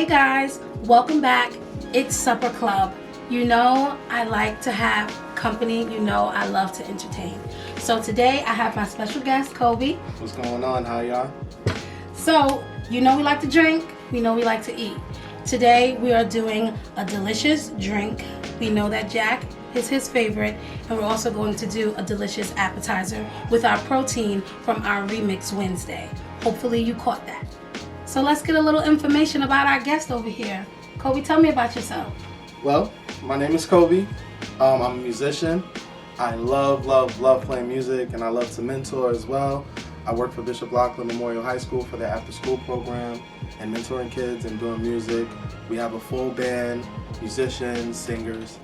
Hey guys, welcome back. It's Supper Club. You know I like to have company. You know I love to entertain. So today I have my special guest, Coby. What's going on? How y'all? So, you know we like to drink. We know we like to eat. Today we are doing a delicious drink. We know that Jack is his favorite. And we're also going to do a delicious appetizer with our protein from our Remix Wednesday. Hopefully you caught that. So let's get a little information about our guest over here. Coby, tell me about yourself. Well, my name is Coby. I'm a musician. I love playing music, and I love to mentor as well. I work for Bishop Loughlin Memorial High School for their after-school program and mentoring kids and doing music. We have a full band, musicians, singers,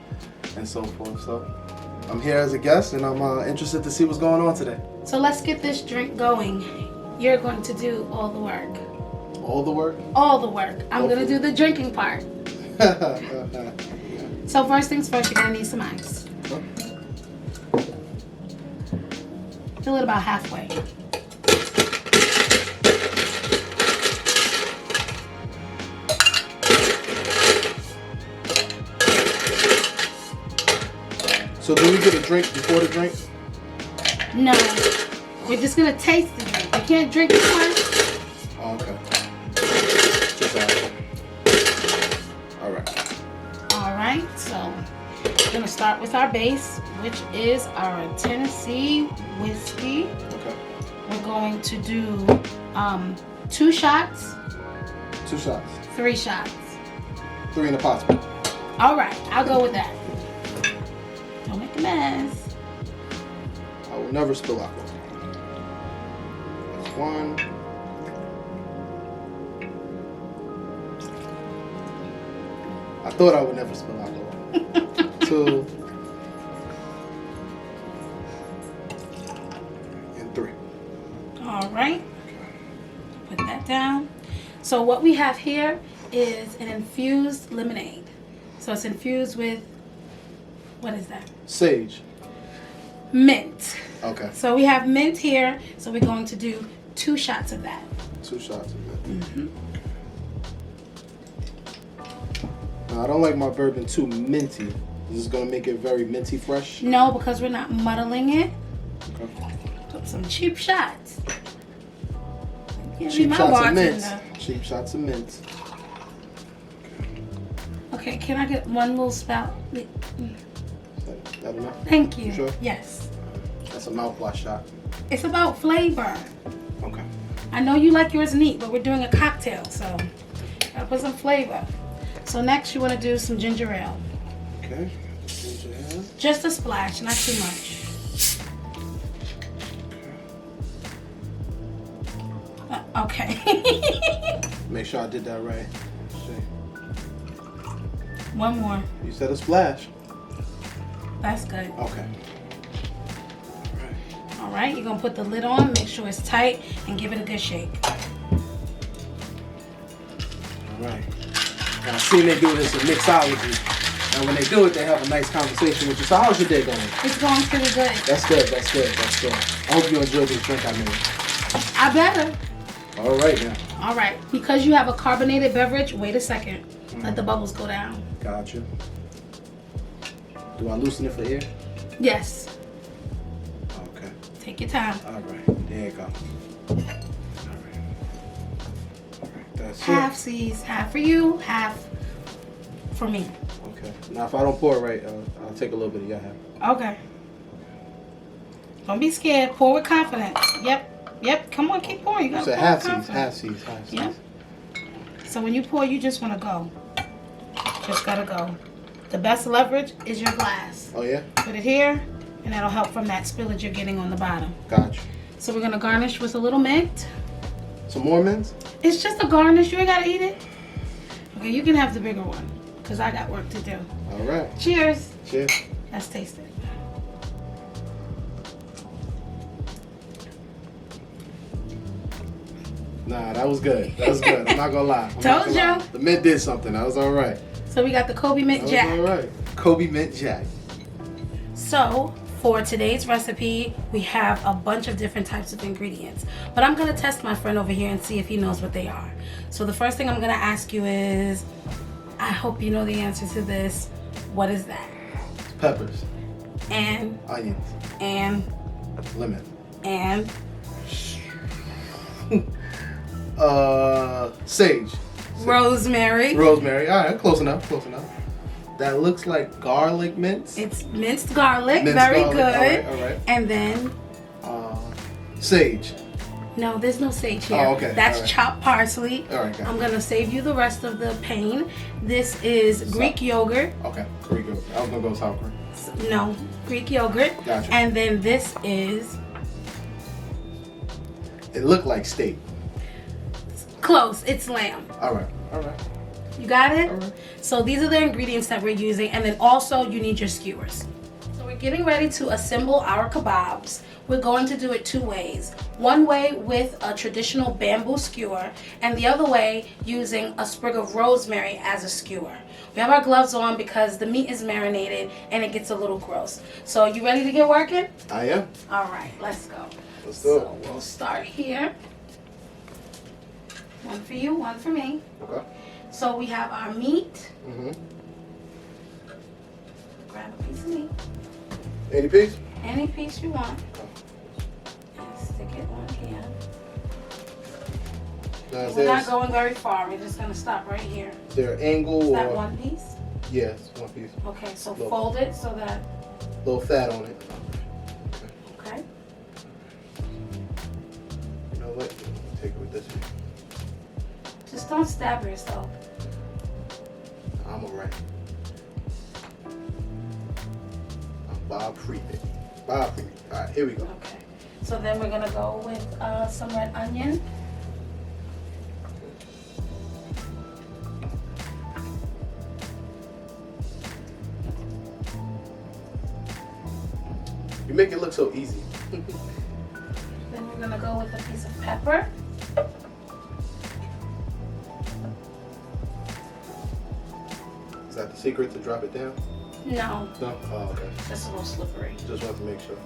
and so forth. So I'm here as a guest, and I'm interested to see what's going on today. So let's get this drink going. You're going to do all the work. All the work? All the work. I'm going to do the drinking part. So first things first, you're going to need some ice. Fill it about halfway. So do we get a drink before the drink? No. We're just going to taste the drink. You can't drink this one. Oh, okay. Just that. Alright, so we're going to start with our base, which is our Tennessee whiskey. Okay. We're going to do 2 shots. 2 shots. 3 shots. 3 in a pot spot. Alright, I'll go with that. Don't make a mess. I will never spill alcohol. That's 1. I thought I would never spill alcohol. 2. And 3. Alright. Put that down. So what we have here is an infused lemonade. So it's infused with, what is that? Sage. Mint. Okay. So we have mint here. So we're going to do 2 shots of that. 2 shots of mint. Mm-hmm. Now, I don't like my bourbon too minty. Is this going to make it very minty fresh? No, because we're not muddling it. Okay. Put some cheap shots. Cheap shots of mint. Cheap shots of mint. Okay, can I get one little spout? Is that enough? Thank you. You sure? Yes. That's a mouthwash shot. It's about flavor. Okay. I know you like yours neat, but we're doing a cocktail, so gotta put some flavor. So next you want to do some ginger ale. Okay. Ginger ale. Just a splash, not too much. Okay. Make sure I did that right. One more. You said a splash. That's good. Okay. All right, you're gonna put the lid on, make sure it's tight, and give it a good shake. All right. Now, I've seen they do this in mixology. And when they do it, they have a nice conversation with you. So how's your day going? It's going pretty good. That's good. That's good. That's good. I hope you enjoyed this drink I made. I better. All right now. All right. Because you have a carbonated beverage, wait a second. Let the bubbles go down. Gotcha. Do I loosen it for air? Yes. Okay. Take your time. All right. There you go. All right. That's Half it. C's, half for you, half for me. Okay. Now, if I don't pour it right, I'll take a little bit of your half. Okay. Don't be scared. Pour with confidence. Yep. Come on, keep pouring. You gotta So pour half with C's, confidence. half C's. Yep. So when you pour, you just want to go. Just gotta go. The best leverage is your glass. Oh yeah? Put it here, and that'll help from that spillage you're getting on the bottom. Gotcha. So we're gonna garnish with a little mint. Some more mints? It's just a garnish. You ain't gotta eat it. Okay, you can have the bigger one, because I got work to do. All right. Cheers. Cheers. Let's taste it. Nah, that was good. That was good. I'm not gonna lie. Told you. The mint did something. That was all right. So we got the Coby Mint That Jack. was all right. Coby Mint Jack. So For today's recipe, we have a bunch of different types of ingredients, but I'm gonna test my friend over here and see if he knows what they are. So the first thing I'm gonna ask you is, I hope you know the answer to this. What is that? Peppers. And? Onions. And? Lemon. And? Sage. Rosemary. Rosemary. All right, close enough. Close enough. That looks like garlic mince. It's minced garlic. Minced Very garlic. good. All right. And then? Sage. No, there's no sage here. Oh, okay. That's all right. chopped parsley. All right, got I'm gonna save you the rest of the pain. This is Greek yogurt. Okay, Greek yogurt. I was gonna go sour cream. No, Greek yogurt. Gotcha. And then this is It looked like steak. close. It's lamb. All right. All right. You got it? All right. So these are the ingredients that we're using, and then also you need your skewers. So we're getting ready to assemble our kebabs. We're going to do it two ways. One way with a traditional bamboo skewer, and the other way using a sprig of rosemary as a skewer. We have our gloves on because the meat is marinated and it gets a little gross. So you ready to get working? I am. All right, let's go. Let's do it. So we'll start here. One for you, one for me. Okay. So we have our meat. Mhm. Grab a piece of meat. Any piece? Any piece you want. And stick it on here. Now, We're not going very far. We're just going to stop right here. is there an angle Is or? that one piece? Yes, one piece. Okay, so Little- fold it so that, Little fat on it. okay. You know what? Take it with this one. Just don't stab yourself. I'm alright. I'm Bob Freeman. Bob Freeman. All right, here we go. Okay. So then we're going to go with some red onion. You make it look so easy. Then we're going to go with a piece of pepper. Is that the secret to drop it down? No, No? Oh, okay. just a little slippery. Just want to make sure.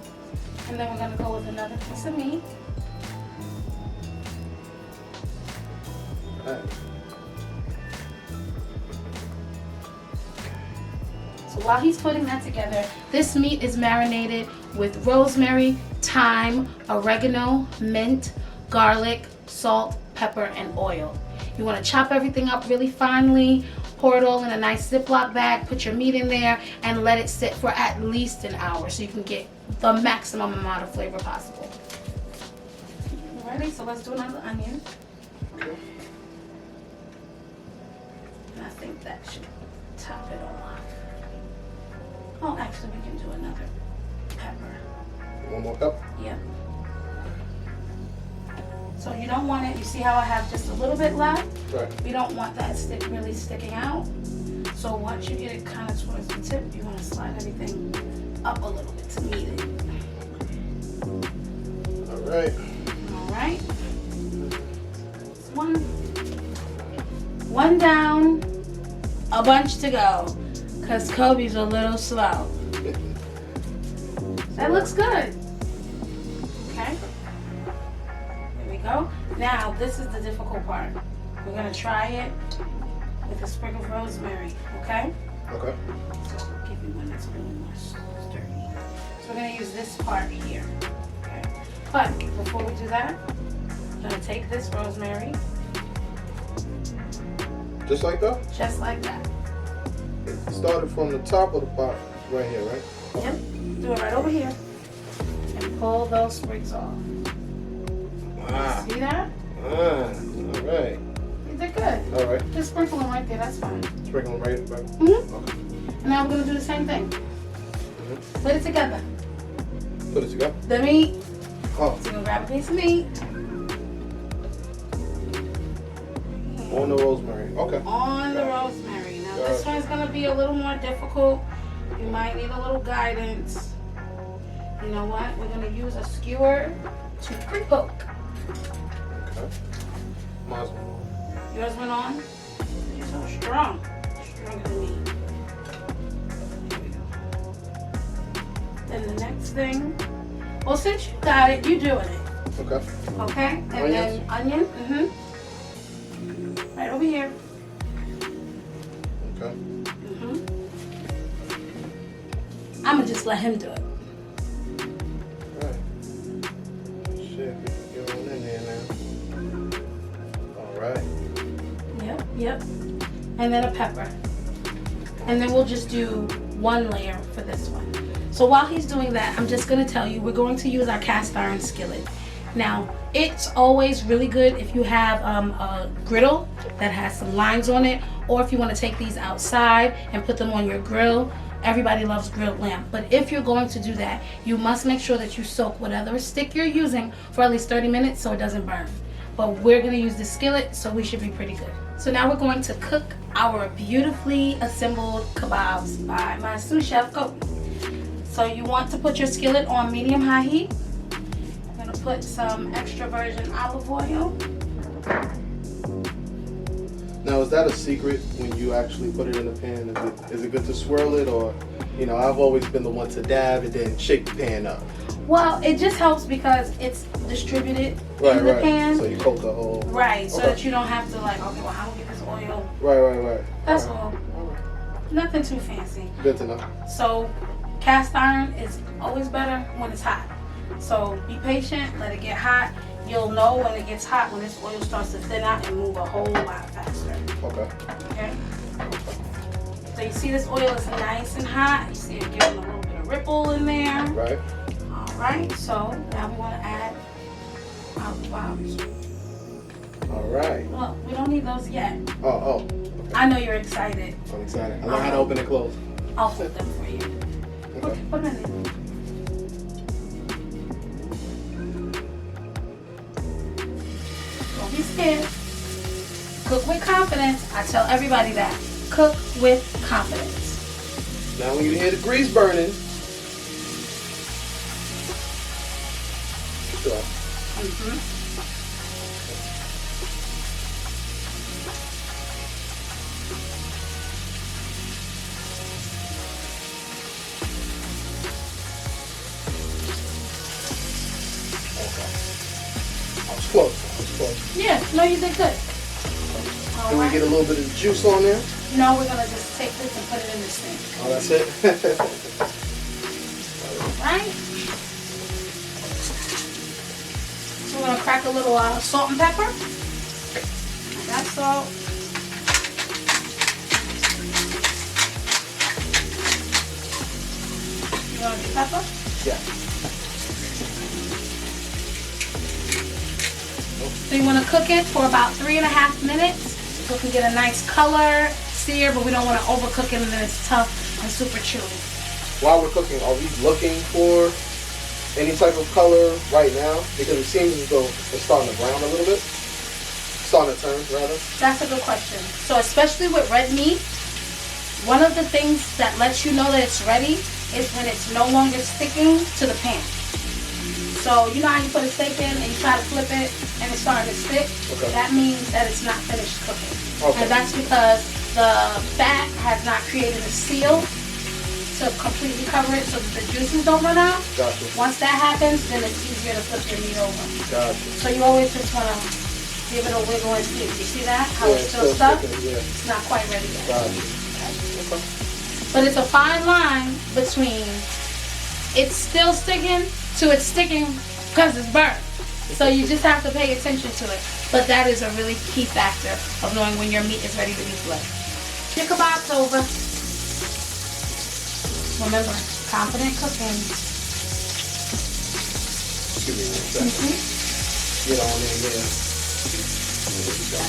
And then we're going to go with another piece of meat. All right. So while he's putting that together, this meat is marinated with rosemary, thyme, oregano, mint, garlic, salt, pepper, and oil. You want to chop everything up really finely, pour it all in a nice Ziploc bag, put your meat in there, and let it sit for at least an hour so you can get the maximum amount of flavor possible. Ready? So let's do another onion. Okay. And I think that should top it all off. Oh, actually, we can do another pepper. One more cup. Yep. So you don't want it, you see how I have just a little bit left? Right. We don't want that really sticking out. So once you get it kind of towards the tip, you want to slide everything up a little bit to meet it. All right. All right. One down, a bunch to go, because Kobe's a little slow. That looks good. Okay. There we go. Now, this is the difficult part. We're going to try it with a sprig of rosemary, okay? Okay. So I'll give you one that's a little more sturdy. So we're going to use this part here, okay? But before we do that, I'm going to take this rosemary, Just like that? just like that. It started from the top of the bottom, right here, right? Yep. Do it right over here. And pull those sprigs off. Ah. See that? All right. You did good. All right. Just sprinkle them right there, that's fine. Sprinkle them right. Mm-hmm. Okay. And now we're going to do the same thing. Mm-hmm. Put it together. Put it together. The meat. Oh, So you're going to grab a piece of meat. on the rosemary. Okay. On the rosemary. Now Got this it. one's going to be a little more difficult. You might need a little guidance. You know what? We're going to use a skewer to pre-poke. Okay. Might as well. Yours went on? You're so strong. Stronger than me. Here we go. Then the next thing, well, since you got it, you doing it. Okay. Okay? And Onions? then onion, right over here. Okay. I'm gonna just let him do it. Alright. Shit, get on in there now. Alright. Yep. And then a pepper. And then we'll just do one layer for this one. So while he's doing that, I'm just gonna tell you, we're going to use our cast iron skillet. Now, it's always really good if you have a griddle that has some lines on it, or if you want to take these outside and put them on your grill. Everybody loves grilled lamb, but if you're going to do that, you must make sure that you soak whatever stick you're using for at least 30 minutes so it doesn't burn. But we're gonna use the skillet, so we should be pretty good. So now we're going to cook our beautifully assembled kebabs by my sous chef, Coby. So you want to put your skillet on medium-high heat. I'm gonna put some extra virgin olive oil. Now, is that a secret when you actually put it in the pan? Is it good to swirl it, or, you know, I've always been the one to dab and then shake the pan up. Well, it just helps because it's distributed in the pan. So you coat the whole. Right, so that you don't have to like, okay, well, how do I get this oil? Right. That's all. Nothing too fancy. Good to know. So cast iron is always better when it's hot. So be patient, let it get hot. You'll know when it gets hot, when this oil starts to thin out and move a whole lot faster. Okay. So you see this oil is nice and hot. You see it giving a little bit of ripple in there. Right. Alright, so now we want to add our kebabs. Alright. Well, we don't need those yet. Oh. Okay. I know you're excited. I'm excited. I know how to open and close. I'll hold them for you. Okay. Put them in there. Don't be scared. Cook with confidence. I tell everybody that. Cook with confidence. Now when you hear the grease burning, sure. I was close. Yeah, no, you did good. Can we get a little bit of juice on there? No, we're going to just take this and put it in the sink. Oh, that's it? Right? So we're going to crack a little salt and pepper. I got salt. You want to do pepper? Yeah. So you want to cook it for about 3.5 minutes. So we can get a nice color, sear, but we don't want to overcook it and then it's tough and super chewy. While we're cooking, are we looking for any type of color right now? Because it seems as though it's starting to brown a little bit. Starting to turn, rather. That's a good question. So especially with red meat, one of the things that lets you know that it's ready is when it's no longer sticking to the pan. So you know how you put a steak in and you try to flip it and it's starting to stick? Okay. That means that it's not finished cooking. Okay. And that's because the fat has not created a seal to completely cover it so that the juices don't run out. Gotcha. Once that happens, then it's easier to flip your meat over. Gotcha. So you always just want to give it a wiggle and see. You see that? How it's still stuck? Yeah. It's not quite ready yet. Gotcha. Okay. But it's a fine line between it's still sticking to it's sticking because it's burnt. So you just have to pay attention to it. But that is a really key factor of knowing when your meat is ready to be flipped. Your kebab's over. Remember, confident cooking. Give me 1 second. Get on in there. There we go.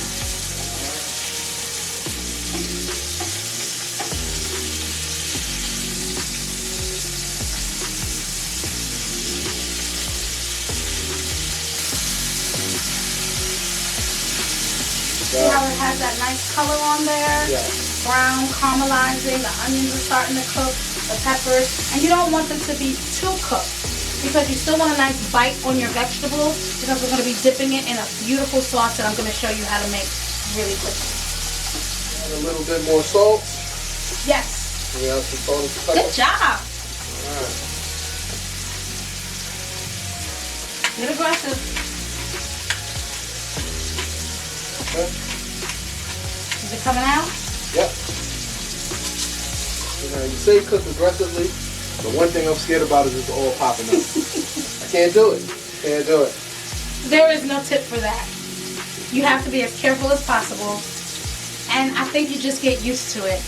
See how it has that nice color on there? Yeah. Brown, caramelizing, the onions are starting to cook, the peppers, and you don't want them to be too cooked because you still want a nice bite on your vegetables because we're going to be dipping it in a beautiful sauce that I'm going to show you how to make really quickly. Add a little bit more salt. Yes. We have some salt and pepper. Good job. Alright. Get aggressive. Okay. Is it coming out? Yep. You know, you say cook aggressively, but one thing I'm scared about is it's all popping up. I can't do it. Can't do it. There is no tip for that. You have to be as careful as possible, and I think you just get used to it.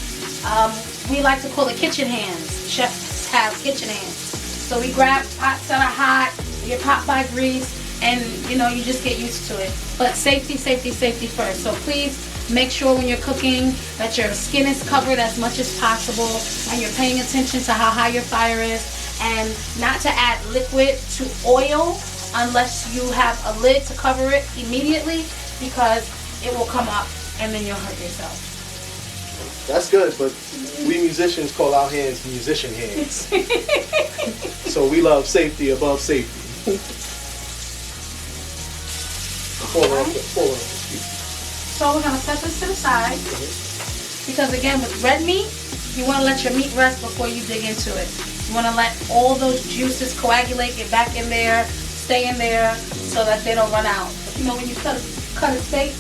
We like to call it kitchen hands. Chefs have kitchen hands. So we grab pots that are hot, we get pot by grease, and you know, you just get used to it. But safety, safety, safety first. So please make sure when you're cooking that your skin is covered as much as possible, and you're paying attention to how high your fire is, and not to add liquid to oil unless you have a lid to cover it immediately, because it will come up and then you'll hurt yourself. That's good, but we musicians call our hands musician hands. So we love safety above safety. Pour it off the speed. So we're going to set this to the side, because again, with red meat, you want to let your meat rest before you dig into it. You want to let all those juices coagulate, get back in there, stay in there, so that they don't run out. You know, when you cut a steak,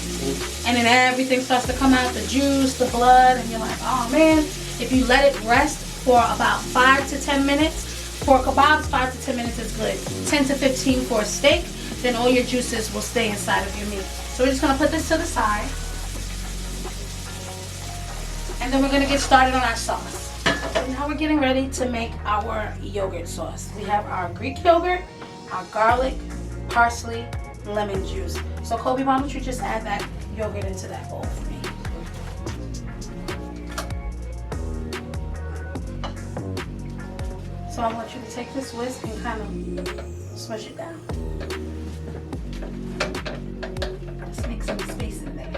and then everything starts to come out, the juice, the blood, and you're like, oh man. If you let it rest for about 5 to 10 minutes, for kebabs, 5 to 10 minutes is good. 10 to 15 for a steak, then all your juices will stay inside of your meat. So we're just going to put this to the side, and then we're going to get started on our sauce. So now we're getting ready to make our yogurt sauce. We have our Greek yogurt, our garlic, parsley, lemon juice. So Coby, why don't you just add that yogurt into that bowl for me? So I want you to take this whisk and kind of smush it down. Just make some space in there.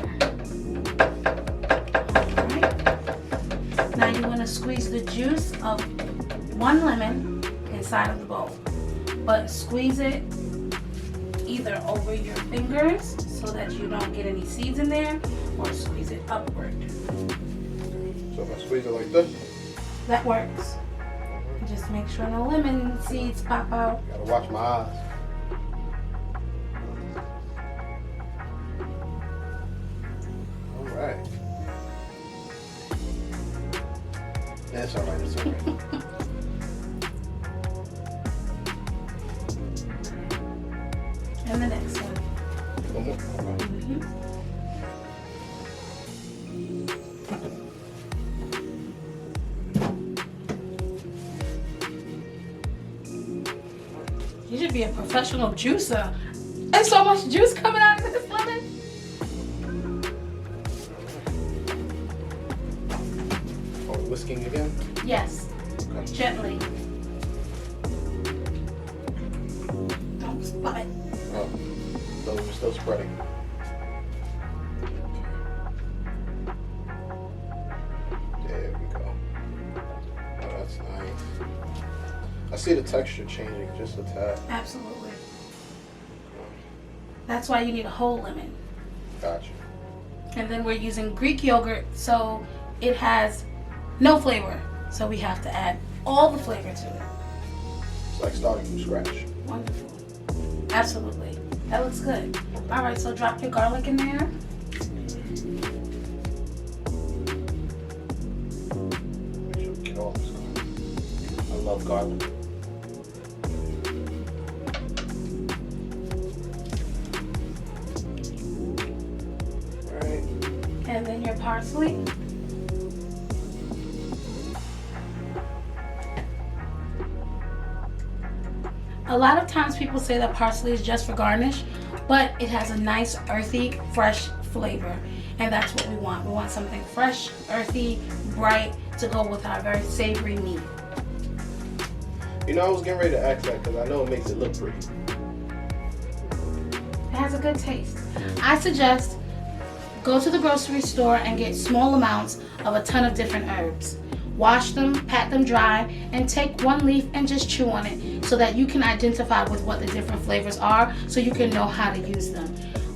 Alright. Now you want to squeeze the juice of 1 lemon inside of the bowl. But squeeze it either over your fingers so that you don't get any seeds in there, or squeeze it upward. So if I squeeze it like this? That works. Just make sure no lemon seeds pop out. Gotta watch my eyes. Alright. That's alright, that's alright. And the next one. One more. You should be a professional juicer. There's so much juice coming out of this lemon. Oh, whisking again? Yes. Okay. Gently. Don't spot. Oh, so we're still spreading. There we go. Oh, that's nice. I see the texture changing just a tad. Absolutely. That's why you need a whole lemon. Gotcha. And then we're using Greek yogurt, so it has no flavor. So we have to add all the flavor to it. It's like starting from scratch. Wonderful. Absolutely. That looks good. All right, so drop your garlic in there. Make sure we get all this garlic. I love garlic. Alright. And then your parsley. A lot of times people say that parsley is just for garnish, but it has a nice, earthy, fresh flavor. And that's what we want. We want something fresh, earthy, bright to go with our very savory meat. You know, I was getting ready to ask that because I know it makes it look pretty. It has a good taste. I suggest go to the grocery store and get small amounts of a ton of different herbs. Wash them, pat them dry, and take one leaf and just chew on it so that you can identify with what the different flavors are, so you can know how to use them.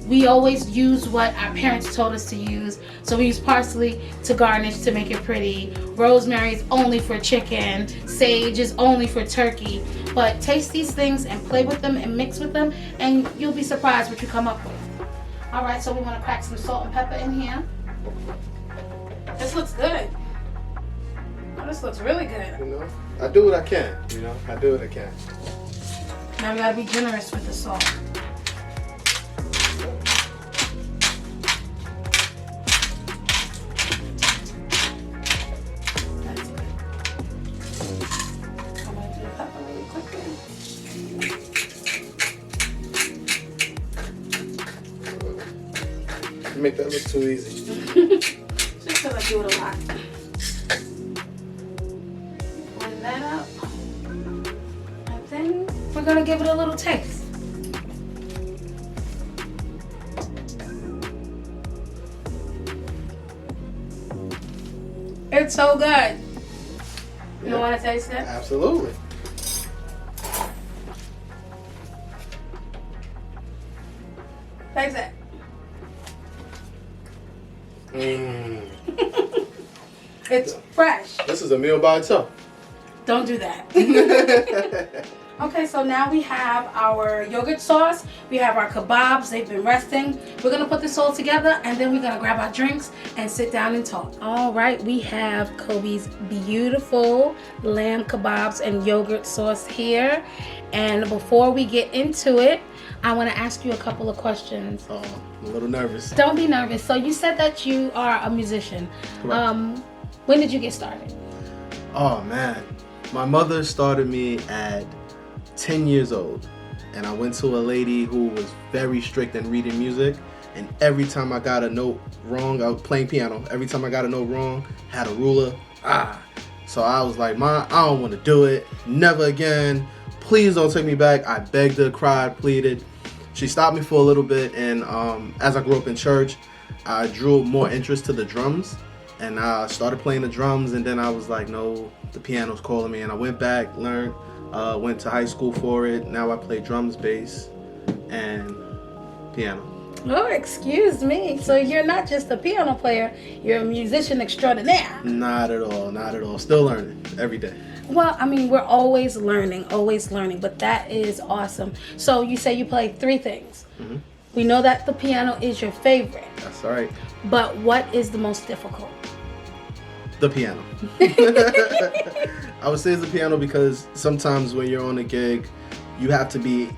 we always use what our parents told us to use. So we use parsley to garnish to make it pretty. Rosemary is only for chicken. Sage is only for turkey. But taste these things and play with them and mix with them, and you'll be surprised what you come up with. All right, so we want to crack some salt and pepper in here. This looks good. Oh, this looks really good. You know, I do what I can. You know, I do what I can. Now we gotta be generous with the salt. That's good. I'm gonna do the pepper really quickly. You make that look too easy. Just because I do it a lot. Blend that up. And then we're gonna give it a little taste. It's so good. You Yeah. want to taste it? Absolutely. Taste it. Mmm. It's fresh. This is a meal by itself. Don't do that. Okay, so now we have our yogurt sauce. We have our kebabs. They've been resting. We're going to put this all together, and then we're going to grab our drinks and sit down and talk. All right, we have Coby's beautiful lamb kebabs and yogurt sauce here. And before we get into it, I want to ask you a couple of questions. Oh, I'm a little nervous. Don't be nervous. So you said that you are a musician. Correct. When did you get started? Oh man, my mother started me at 10 years old, and I went to a lady who was very strict in reading music, and every time I got a note wrong, I was playing piano, every time I got a note wrong, had a ruler, so I was like, Ma, I don't want to do it, never again, please don't take me back. I begged her, cried, pleaded. She stopped me for a little bit, and as I grew up in church, I drew more interest to the drums, and I started playing the drums, and then I was like, no, the piano's calling me, and I went back, learned, went to high school for it. Now I play drums, bass, and piano. Oh, excuse me. So you're not just a piano player, you're a musician extraordinaire. Not at all, not at all. Still learning every day. Well, I mean, we're always learning, but that is awesome. So you say you play three things. Mhm. We know that the piano is your favorite, That's all right. but what is the most difficult? The piano. I would say it's the piano because sometimes when you're on a gig, you have to be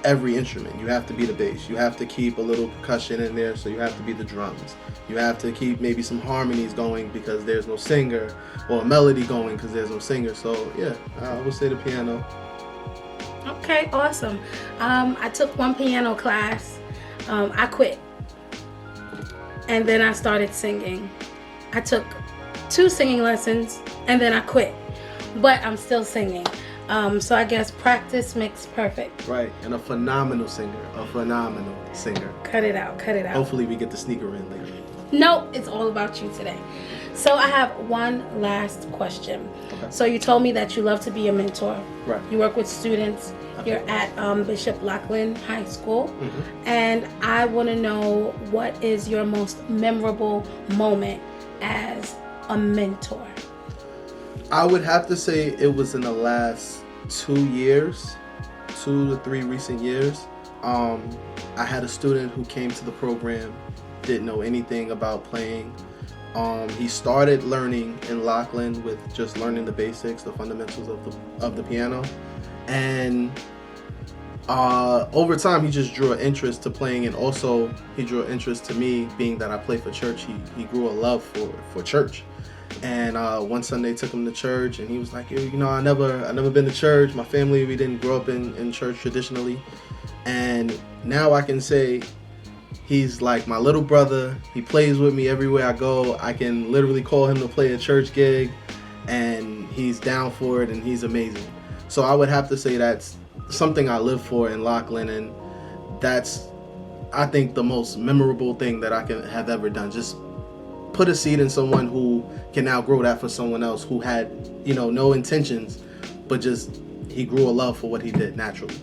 every instrument. You have to be the bass. You have to keep a little percussion in there, so you have to be the drums. You have to keep maybe some harmonies going because there's no singer, or a melody going because there's no singer. So yeah, I would say the piano. Okay, awesome. I took one piano class. I quit. And then I started singing. I took 2 singing lessons and then I quit. But I'm still singing. So I guess practice makes perfect. Right, and a phenomenal singer. Cut it out. Hopefully we get the sneaker in later. No, it's all about you today. So I have one last question. Okay. So you told me that you love to be a mentor. Right. You work with students. Okay. You're at Bishop Lachlan High School. Mm-hmm. And I want to know, what is your most memorable moment as a mentor? I would have to say it was in the last 2 years, 2 to 3 recent years. I had a student who came to the program, didn't know anything about playing. He started learning in Lachlan with just learning the basics, the fundamentals of the piano, and over time he just drew an interest to playing, and also he drew an interest to me, being that I play for church. He grew a love for church. And one Sunday took him to church, and he was like, you know, I never been to church. My family, we didn't grow up in church traditionally. And now I can say he's like my little brother. He plays with me everywhere I go. I can literally call him to play a church gig, and he's down for it, and he's amazing. So I would have to say that's something I live for in Lachlan, and that's, I think, the most memorable thing that I can have ever done. Just put a seed in someone who can now grow that for someone else who had, you know, no intentions, but just he grew a love for what he did naturally.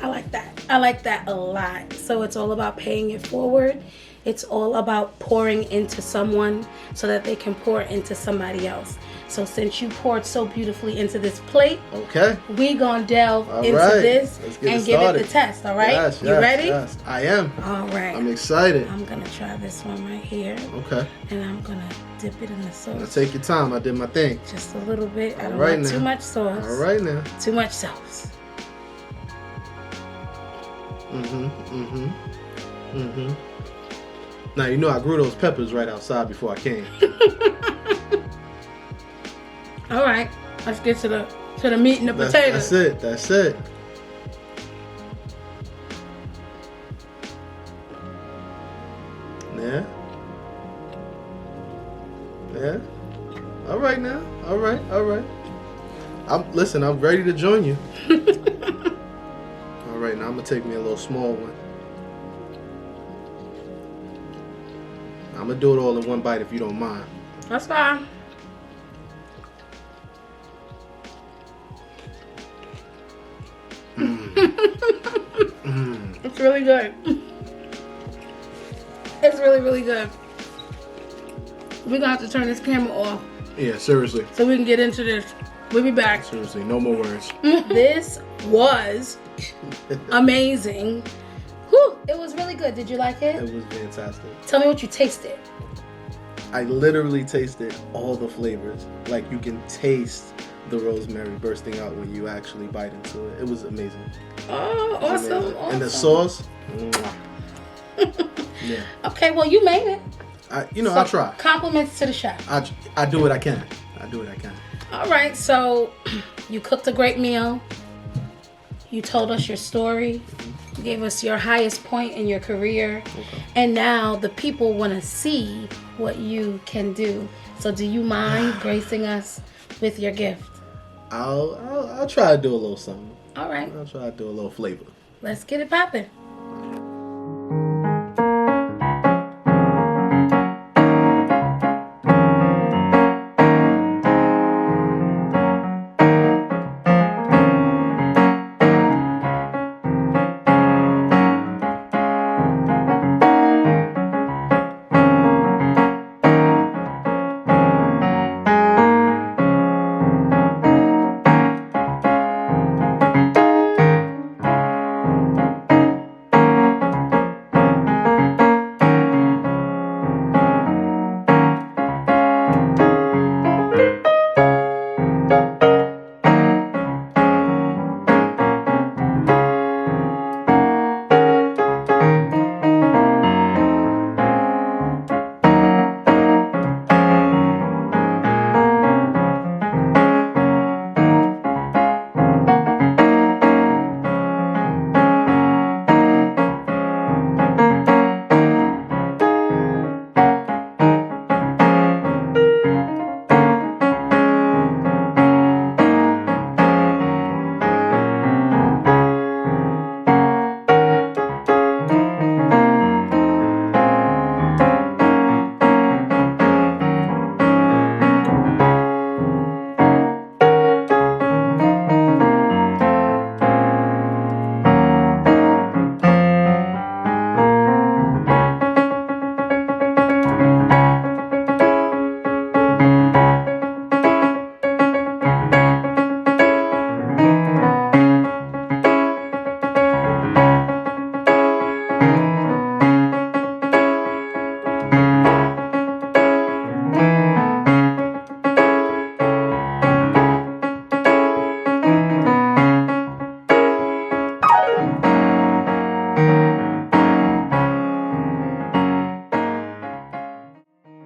I like that. I like that a lot. So it's all about paying it forward. It's all about pouring into someone so that they can pour into somebody else. So since you poured so beautifully into this plate, Okay. we gonna delve All into right. this Let's get and it give it started. the test, all right? Yes, You yes, ready? Yes, I am. All right. I'm excited. I'm gonna try this one right here. Okay. And I'm gonna dip it in the Now sauce. take your time. I did my thing. Just a little bit. I don't All right want too now. much sauce. All right now. Too much sauce. Now you know I grew those peppers right outside before I came. All right. Let's get to the meat and the potatoes. That's it. That's it. Yeah. Yeah. All right now. All right. All right. I'm ready to join you. All right, now I'm gonna take me a little small one. I'm gonna do it all in one bite if you don't mind. That's fine. It's really good. It's really, really good. We're gonna have to turn this camera off Yeah, seriously. so we can get into this. We'll be back. Seriously, no more words. This was amazing. Whew, it was really good. Did you like it? It was fantastic. Tell me what you tasted. I literally tasted all the flavors. Like you can taste the rosemary bursting out when you actually bite into it. It was amazing. Oh, It was awesome. amazing. Awesome. And the sauce. Mwah. Yeah. Okay, well, you made it. I So, try. Compliments to the chef. I do what I can. I do what I can. All right, so you cooked a great meal. You told us your story. You gave us your highest point in your career. Okay. And now the people want to see what you can do. So do you mind gracing us with your gift? I'll try to do a little something. All right, I'll try to do a little flavor. let's get it popping.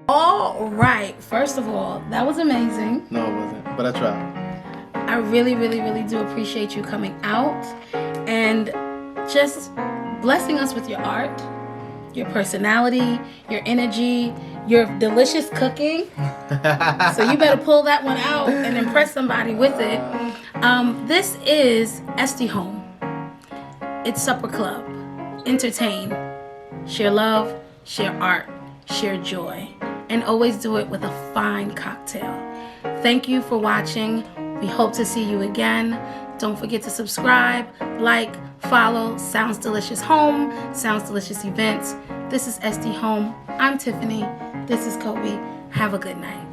All right, first of all, that was amazing. No, it wasn't. But I tried. I really, really, really do appreciate you coming out and just blessing us with your art, your personality, your energy, your delicious cooking. So you better pull that one out and impress somebody with it. This is SD Home. It's Supper Club. Entertain. Share love, share art, share joy. And always do it with a fine cocktail. Thank you for watching. We hope to see you again. Don't forget to subscribe, like, follow Sounds Delicious Home, Sounds Delicious Events. This is SD Home. I'm Tiffany. This is Coby. Have a good night.